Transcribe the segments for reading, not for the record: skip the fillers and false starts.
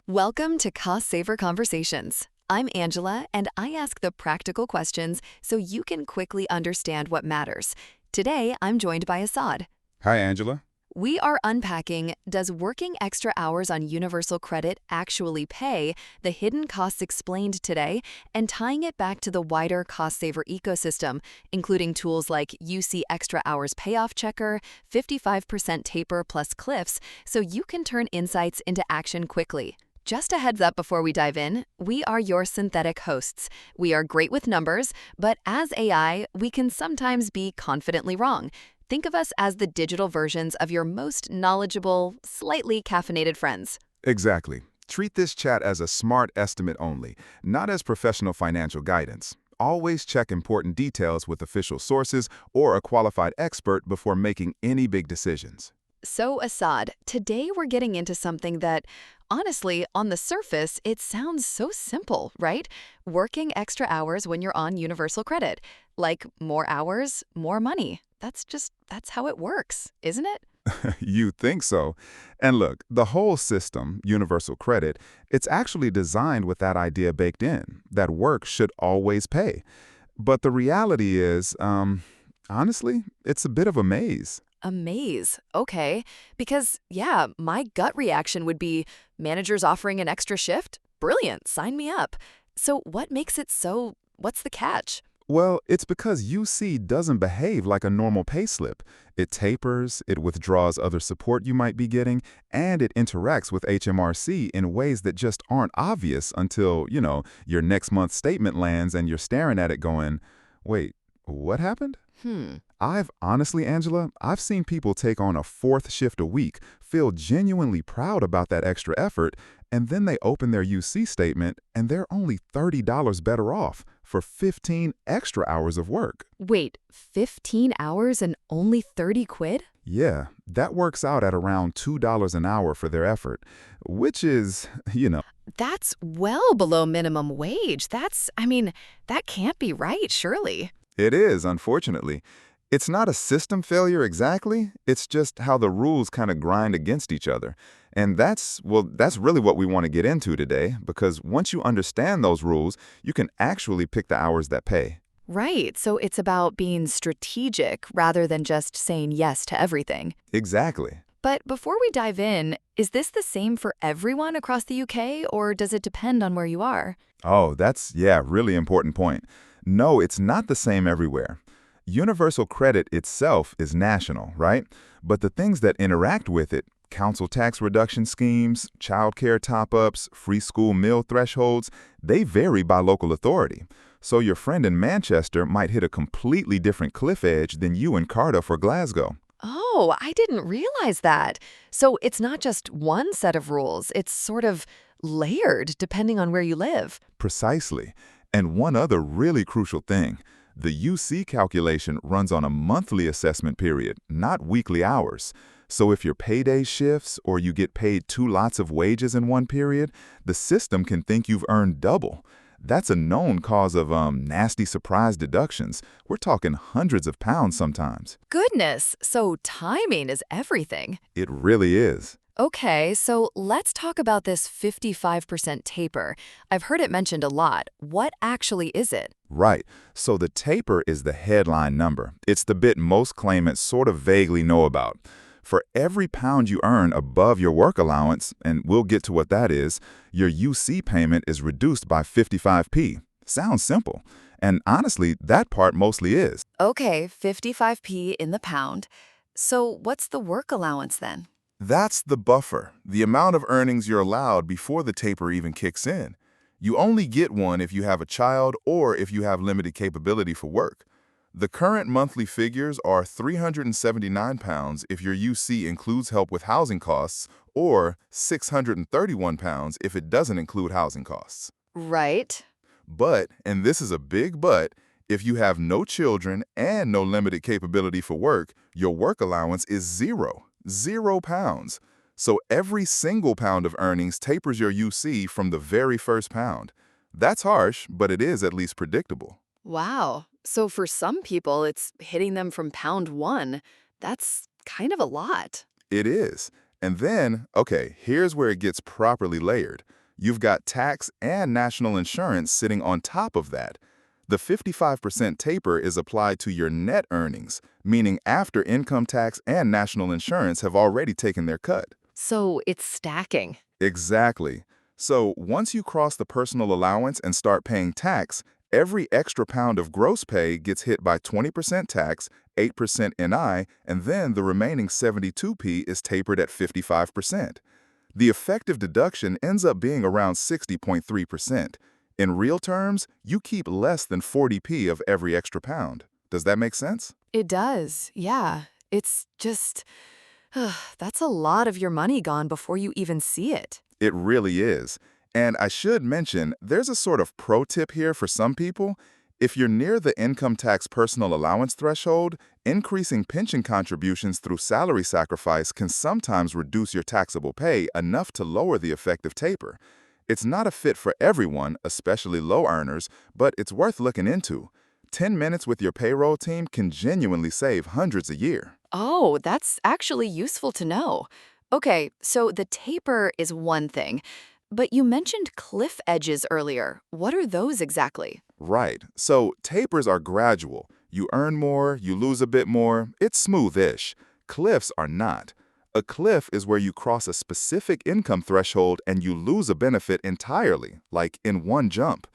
Welcome to Cost Saver Conversations. I'm Angela, and I ask the practical questions so you can quickly understand what matters. Today, I'm joined by Assad. Hi, Angela. We are unpacking, does working extra hours on universal credit actually pay, the hidden costs explained today, and tying it back to the wider cost saver ecosystem, including tools like UC Extra Hours Payoff Checker, 55% taper plus cliffs, so you can turn insights into action quickly. Just a heads up before we dive in, we are your synthetic hosts. We are great with numbers, but as AI, we can sometimes be confidently wrong. Think of us as the digital versions of your most knowledgeable, slightly caffeinated friends. Exactly. Treat this chat as a smart estimate only, not as professional financial guidance. Always check important details with official sources or a qualified expert before making any big decisions. So, Assad, today we're getting into something that, honestly, on the surface, it sounds so simple, right? Working extra hours when you're on universal credit. Like more hours, more money. That's how it works, isn't it? You think so. And look, the whole system, universal credit, it's actually designed with that idea baked in, that work should always pay. But the reality is, honestly, it's a bit of a maze. A maze. Okay. Because, yeah, my gut reaction would be managers offering an extra shift? Brilliant. Sign me up. So, what makes it so? What's the catch? Well, it's because UC doesn't behave like a normal payslip. It tapers, it withdraws other support you might be getting, and it interacts with HMRC in ways that just aren't obvious until, your next month's statement lands and you're staring at it going, wait, what happened? Hmm. Angela, I've seen people take on a fourth shift a week, feel genuinely proud about that extra effort, and then they open their UC statement and they're only $30 better off for 15 extra hours of work. Wait, 15 hours and only 30 quid? Yeah, that works out at around $2 an hour for their effort, which is, That's well below minimum wage. That can't be right, surely. it is, unfortunately. It's not a system failure exactly, it's just how the rules kind of grind against each other. And that's really what we want to get into today, because once you understand those rules, you can actually pick the hours that pay. Right, so it's about being strategic rather than just saying yes to everything. Exactly. But before we dive in, is this the same for everyone across the UK, or does it depend on where you are? Oh, yeah, really important point. No, it's not the same everywhere. Universal credit itself is national, right? But the things that interact with it, council tax reduction schemes, childcare top-ups, free school meal thresholds, they vary by local authority. So your friend in Manchester might hit a completely different cliff edge than you in Cardiff or Glasgow. Oh, I didn't realize that. So it's not just one set of rules, it's sort of layered depending on where you live. Precisely. And one other really crucial thing, the UC calculation runs on a monthly assessment period, not weekly hours. So if your payday shifts or you get paid two lots of wages in one period, the system can think you've earned double. That's a known cause of nasty surprise deductions. We're talking hundreds of pounds sometimes. Goodness, so timing is everything. It really is. Okay, so let's talk about this 55% taper. I've heard it mentioned a lot. What actually is it? Right. So the taper is the headline number. It's the bit most claimants sort of vaguely know about. For every pound you earn above your work allowance, and we'll get to what that is, your UC payment is reduced by 55p. Sounds simple. And honestly, that part mostly is. Okay, 55p in the pound. So what's the work allowance then? That's the buffer, the amount of earnings you're allowed before the taper even kicks in. You only get one if you have a child or if you have limited capability for work. The current monthly figures are £379 if your UC includes help with housing costs, or £631 if it doesn't include housing costs. Right. But, and this is a big but, if you have no children and no limited capability for work, your work allowance is zero. £0. So every single pound of earnings tapers your UC from the very first pound. That's harsh, but it is at least predictable. Wow. So for some people, it's hitting them from pound one. That's kind of a lot. It is. And then, okay, here's where it gets properly layered. You've got tax and national insurance sitting on top of that. The 55% taper is applied to your net earnings, meaning after income tax and national insurance have already taken their cut. So it's stacking. Exactly. So once you cross the personal allowance and start paying tax, every extra pound of gross pay gets hit by 20% tax, 8% NI, and then the remaining 72p is tapered at 55%. The effective deduction ends up being around 60.3%. In real terms, you keep less than 40p of every extra pound. Does that make sense? It does, yeah. It's just, that's a lot of your money gone before you even see it. It really is. And I should mention, there's a sort of pro tip here for some people. If you're near the income tax personal allowance threshold, increasing pension contributions through salary sacrifice can sometimes reduce your taxable pay enough to lower the effective taper. It's not a fit for everyone, especially low earners, but it's worth looking into. 10 minutes with your payroll team can genuinely save hundreds a year. Oh, that's actually useful to know. Okay, so the taper is one thing, but you mentioned cliff edges earlier. What are those exactly? Right. So tapers are gradual. You earn more, you lose a bit more. It's smooth-ish. Cliffs are not. A cliff is where you cross a specific income threshold and you lose a benefit entirely, like in one jump.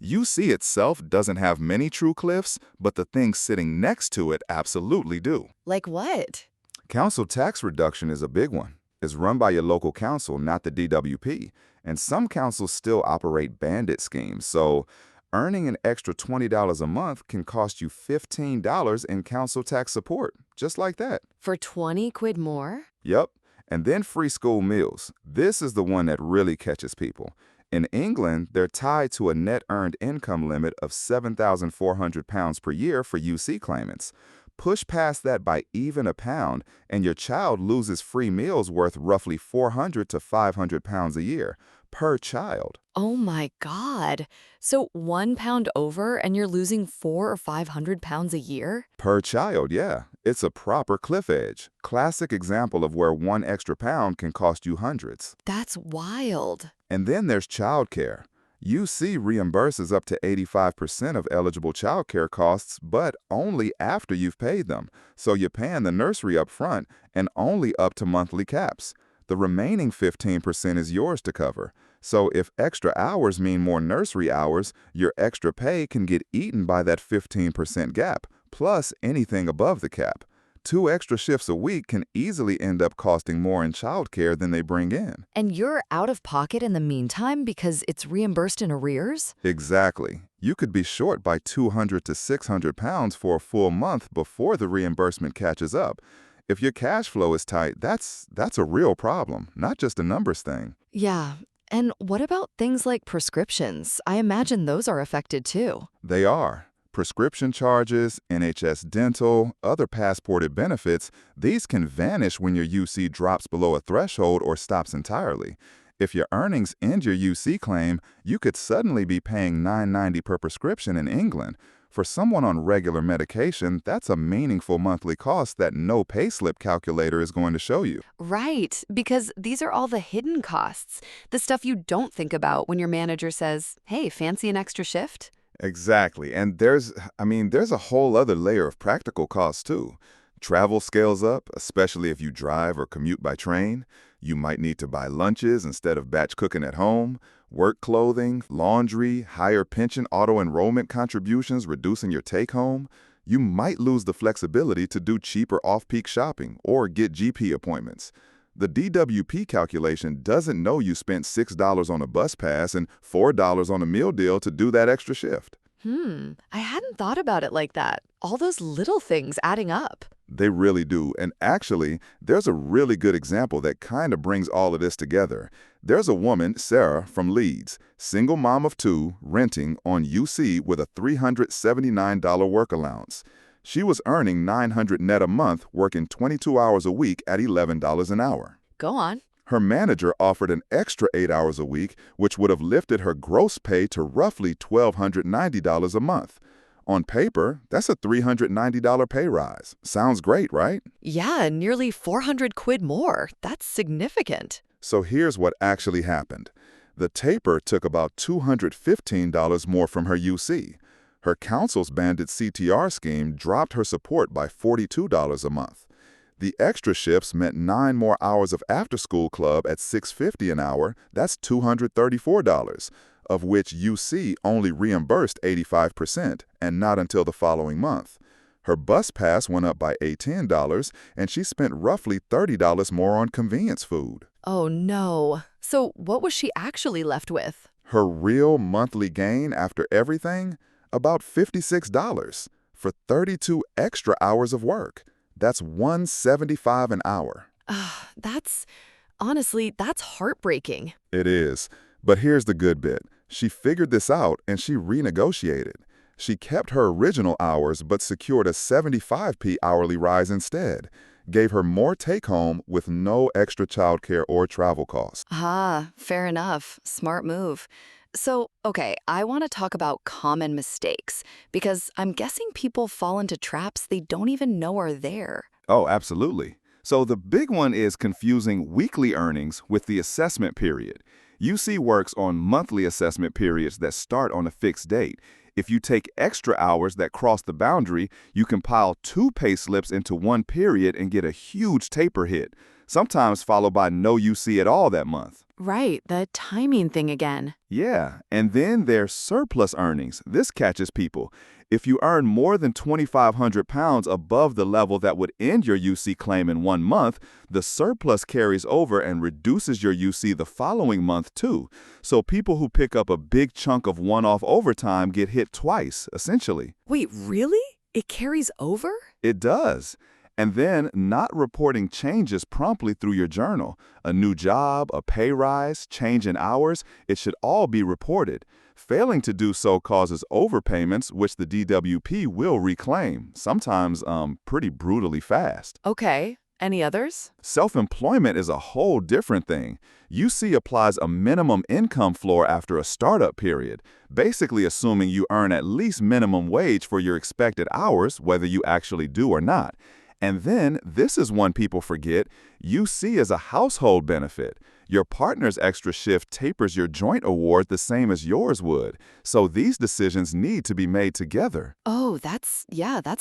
UC itself doesn't have many true cliffs, but the things sitting next to it absolutely do. Like what? Council tax reduction is a big one. It's run by your local council, not the DWP, and some councils still operate bandit schemes, so earning an extra $20 a month can cost you $15 in council tax support, just like that. For 20 quid more? Yep, and then free school meals. This is the one that really catches people. In England, they're tied to a net earned income limit of £7,400 per year for UC claimants. Push past that by even a pound, and your child loses free meals worth roughly £400 to £500 a year per child. Oh my God. So 1 pound over and you're losing 400 or 500 pounds a year? Per child, yeah. It's a proper cliff edge. Classic example of where one extra pound can cost you hundreds. That's wild. And then there's childcare. UC reimburses up to 85% of eligible childcare costs, but only after you've paid them. So you're paying the nursery up front and only up to monthly caps. The remaining 15% is yours to cover. So if extra hours mean more nursery hours, your extra pay can get eaten by that 15% gap, plus anything above the cap. 2 extra shifts a week can easily end up costing more in childcare than they bring in. And you're out of pocket in the meantime because it's reimbursed in arrears? Exactly. You could be short by 200 to 600 pounds for a full month before the reimbursement catches up. If your cash flow is tight, that's a real problem, not just a numbers thing. Yeah. And what about things like prescriptions? I imagine those are affected too. They are. Prescription charges, NHS dental, other passported benefits, these can vanish when your UC drops below a threshold or stops entirely. If your earnings end your UC claim, you could suddenly be paying $9.90 per prescription in England. For someone on regular medication, that's a meaningful monthly cost that no payslip calculator is going to show you. Right, because these are all the hidden costs, the stuff you don't think about when your manager says, hey, fancy an extra shift? Exactly. And there's a whole other layer of practical costs too. Travel scales up, especially if you drive or commute by train. You might need to buy lunches instead of batch cooking at home. Work clothing, laundry, higher pension auto-enrollment contributions reducing your take-home. You might lose the flexibility to do cheaper off-peak shopping or get GP appointments. The DWP calculation doesn't know you spent $6 on a bus pass and $4 on a meal deal to do that extra shift. I hadn't thought about it like that. All those little things adding up. They really do. And actually, there's a really good example that kind of brings all of this together. There's a woman, Sarah, from Leeds, single mom of 2, renting on UC with a $379 work allowance. She was earning $900 net a month, working 22 hours a week at $11 an hour. Go on. Her manager offered an extra 8 hours a week, which would have lifted her gross pay to roughly $1,290 a month. On paper, that's a $390 pay rise. Sounds great, right? Yeah, nearly 400 quid more. That's significant. So here's what actually happened. The taper took about $215 more from her UC. Her counsel's banded CTR scheme dropped her support by $42 a month. The extra shifts meant 9 more hours of after-school club at $650 an hour. That's $234, of which UC only reimbursed 85% and not until the following month. Her bus pass went up by $18, and she spent roughly $30 more on convenience food. Oh no. So what was she actually left with? Her real monthly gain after everything? About $56 for 32 extra hours of work. That's $175 an hour. Honestly, that's heartbreaking. It is. But here's the good bit. She figured this out and she renegotiated. She kept her original hours but secured a 75p hourly rise instead. Gave her more take-home with no extra childcare or travel costs. Fair enough. Smart move. So, okay, I want to talk about common mistakes because I'm guessing people fall into traps they don't even know are there. Oh, absolutely. So the big one is confusing weekly earnings with the assessment period. UC works on monthly assessment periods that start on a fixed date. If you take extra hours that cross the boundary, you compile 2 pay slips into one period and get a huge taper hit, sometimes followed by no UC at all that month. Right, the timing thing again. Yeah, and then there's surplus earnings. This catches people. If you earn more than 2,500 pounds above the level that would end your UC claim in 1 month, the surplus carries over and reduces your UC the following month too. So people who pick up a big chunk of one-off overtime get hit twice, essentially. Wait, really? It carries over? It does. And then not reporting changes promptly through your journal. A new job, a pay rise, change in hours, it should all be reported. Failing to do so causes overpayments, which the DWP will reclaim, sometimes pretty brutally fast. Okay. Any others? Self-employment is a whole different thing. UC applies a minimum income floor after a startup period, basically assuming you earn at least minimum wage for your expected hours, whether you actually do or not. And then, this is one people forget, UC is a household benefit. Your partner's extra shift tapers your joint award the same as yours would. So these decisions need to be made together. Oh, that's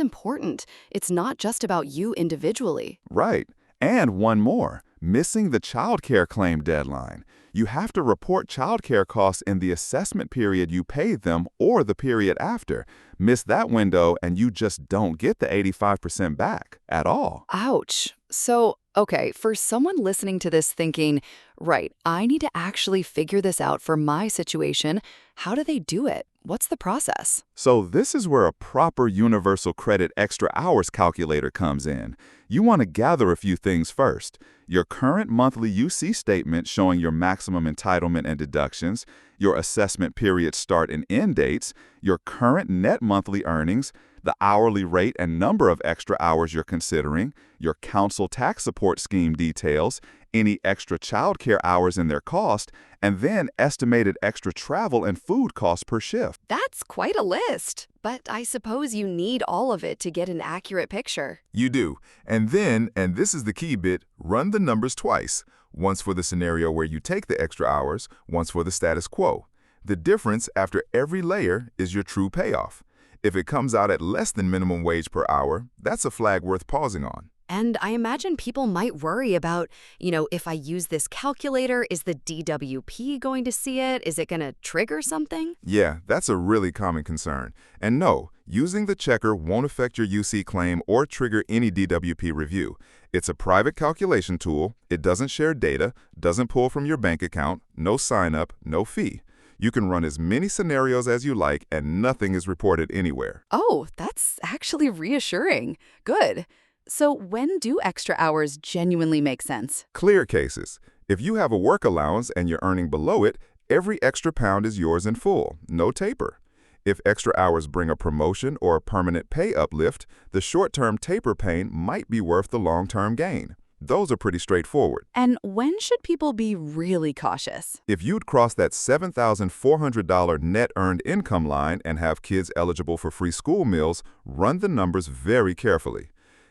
important. It's not just about you individually. Right. And one more, missing the childcare claim deadline. You have to report childcare costs in the assessment period you paid them or the period after. Miss that window and you just don't get the 85% back at all. Ouch. So, okay, for someone listening to this thinking, right, I need to actually figure this out for my situation, how do they do it? What's the process? So this is where a proper universal credit extra hours calculator comes in. You want to gather a few things first. Your current monthly UC statement showing your maximum entitlement and deductions, your assessment period start and end dates, your current net monthly earnings, the hourly rate and number of extra hours you're considering, your council tax support scheme details, any extra childcare hours and their cost, and then estimated extra travel and food costs per shift. That's quite a list. But I suppose you need all of it to get an accurate picture. You do. And then, and this is the key bit, run the numbers twice. Once for the scenario where you take the extra hours, once for the status quo. The difference after every layer is your true payoff. If it comes out at less than minimum wage per hour, that's a flag worth pausing on. And I imagine people might worry about, if I use this calculator, is the DWP going to see it? Is it going to trigger something? Yeah, that's a really common concern. And no, using the checker won't affect your UC claim or trigger any DWP review. It's a private calculation tool. It doesn't share data, doesn't pull from your bank account, no sign-up, no fee. You can run as many scenarios as you like and nothing is reported anywhere. Oh, that's actually reassuring. Good. So when do extra hours genuinely make sense? Clear cases. If you have a work allowance and you're earning below it, every extra pound is yours in full, no taper. If extra hours bring a promotion or a permanent pay uplift, the short-term taper pain might be worth the long-term gain. Those are pretty straightforward. And when should people be really cautious? If you'd cross that $7,400 net earned income line and have kids eligible for free school meals, run the numbers very carefully.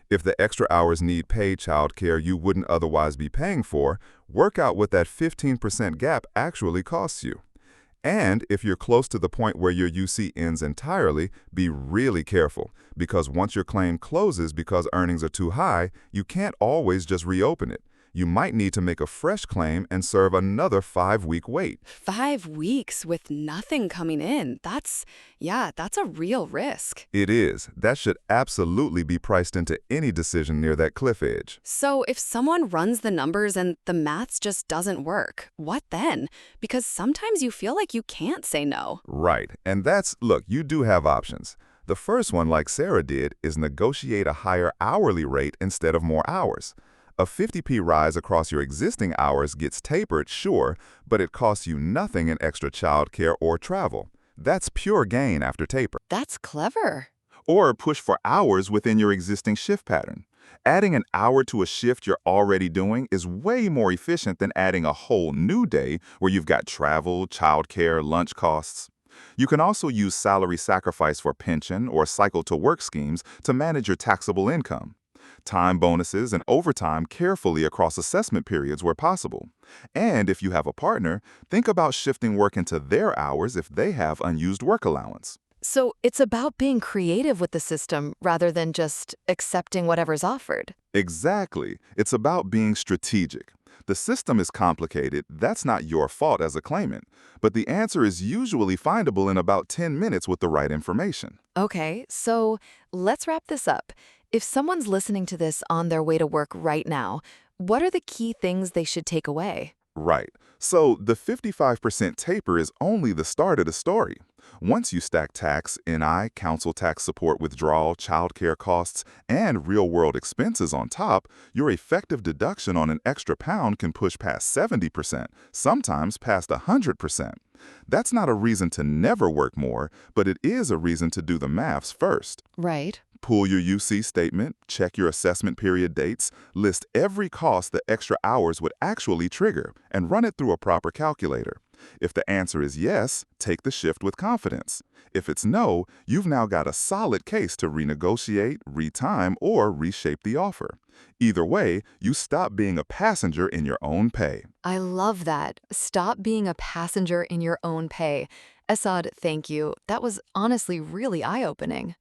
If the extra hours need paid childcare you wouldn't otherwise be paying for, work out what that 15% gap actually costs you. And if you're close to the point where your UC ends entirely, be really careful, because once your claim closes because earnings are too high, you can't always just reopen it. You might need to make a fresh claim and serve another 5-week wait. 5 weeks with nothing coming in. That's a real risk. It is. That should absolutely be priced into any decision near that cliff edge. So if someone runs the numbers and the maths just doesn't work, what then? Because sometimes you feel like you can't say no. Right. And look, you do have options. The first one, like Sarah did, is negotiate a higher hourly rate instead of more hours. A 50p rise across your existing hours gets tapered, sure, but it costs you nothing in extra childcare or travel. That's pure gain after taper. That's clever. Or push for hours within your existing shift pattern. Adding an hour to a shift you're already doing is way more efficient than adding a whole new day where you've got travel, childcare, lunch costs. You can also use salary sacrifice for pension or cycle to work schemes to manage your taxable income. Time bonuses and overtime carefully across assessment periods where possible. And if you have a partner, think about shifting work into their hours if they have unused work allowance. So it's about being creative with the system rather than just accepting whatever's offered. Exactly. It's about being strategic. The system is complicated. That's not your fault as a claimant. But the answer is usually findable in about 10 minutes with the right information. Okay, so let's wrap this up. If someone's listening to this on their way to work right now, what are the key things they should take away? Right. So the 55% taper is only the start of the story. Once you stack tax, NI, council tax support withdrawal, childcare costs, and real-world expenses on top, your effective deduction on an extra pound can push past 70%, sometimes past 100%. That's not a reason to never work more, but it is a reason to do the maths first. Right. Pull your UC statement, check your assessment period dates, list every cost the extra hours would actually trigger, and run it through a proper calculator. If the answer is yes, take the shift with confidence. If it's no, you've now got a solid case to renegotiate, retime, or reshape the offer. Either way, you stop being a passenger in your own pay. I love that. Stop being a passenger in your own pay. Assad, thank you. That was honestly really eye-opening.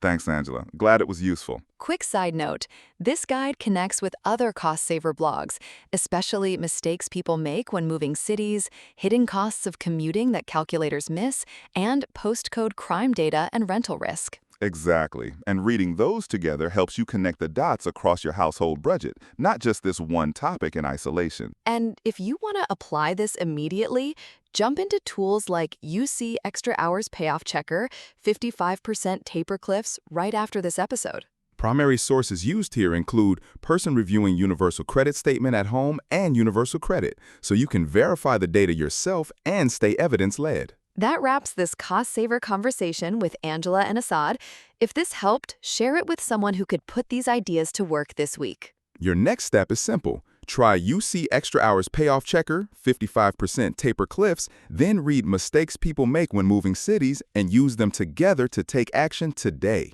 Thanks, Angela. Glad it was useful. Quick side note, this guide connects with other cost-saver blogs, especially mistakes people make when moving cities, hidden costs of commuting that calculators miss, and postcode crime data and rental risk. Exactly. And reading those together helps you connect the dots across your household budget, not just this one topic in isolation. And if you want to apply this immediately, jump into tools like UC Extra Hours Payoff Checker, 55% taper cliffs right after this episode. Primary sources used here include Person Reviewing Universal Credit Statement at Home and Universal Credit, so you can verify the data yourself and stay evidence-led. That wraps this cost-saver conversation with Angela and Assad. If this helped, share it with someone who could put these ideas to work this week. Your next step is simple. Try UC Extra Hours Payoff Checker, 55% taper cliffs, then read Mistakes People Make When Moving Cities and use them together to take action today.